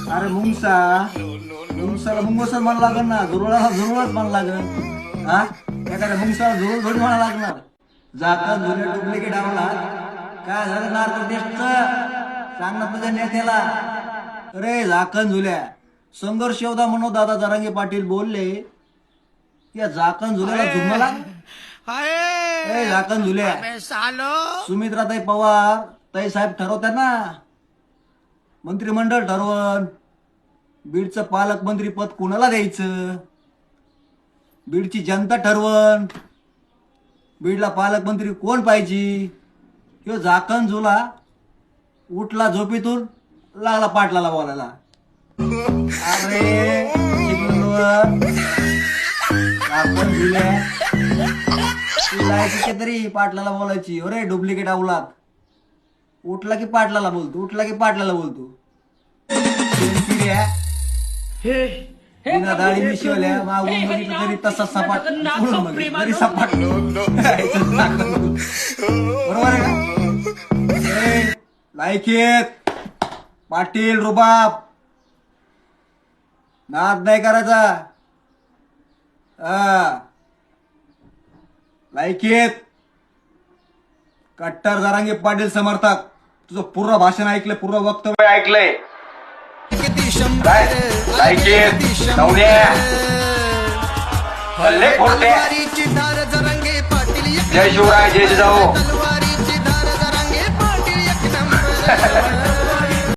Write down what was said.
अरे मुंगसाला मुंगसर म्हण लागल ना, झुरळाला झुरळच म्हण लागल. हा, एखाद्या मुंगसाला झुरळ थोडी म्हणा लागणार. जाता जुने डुप्लिकेट आवला काय झालं नार्को टेस्टचं सांग ना तुझ्या नेत्याला. अरे झाकण झुल्या संघर्ष योद्धा म्हणून दादा जरांगे पाटील बोलले या झाकण झुल्याला झुरमला. ए झाकण झुल्या सुमित्राताई पवार ताई साहेब ठरवतात ना, मंत्रिमंडळ ठरवण बीडचं पालकमंत्री पद कुणाला द्यायचं, बीडची जनता ठरवण बीडला पालकमंत्री कोण पाहिजे. किंवा झाकण झुला उठला झोपेतून लागला पाटलाला बोलायला. अरे झाकण झुल्या तरी पाटलाला बोलायची. अरे डुप्लिकेट अवलाद उठला की पाटलाला बोलतो, उठला की पाटलाला बोलतो. दाढी मिशिवल्या मागून बघितलं तरी तसा सपाट तरी सपाट. बरोबर आहे का? लायकीत पाटील रुबाब नाद नाही करायचा. लायकीत कट्टर जरांगे पाटील समर्थक तुझं पूर्ण भाषण ऐकलंय, पूर्ण वक्तव्य ऐकलंय. जय शिवराय जय जिजाऊ.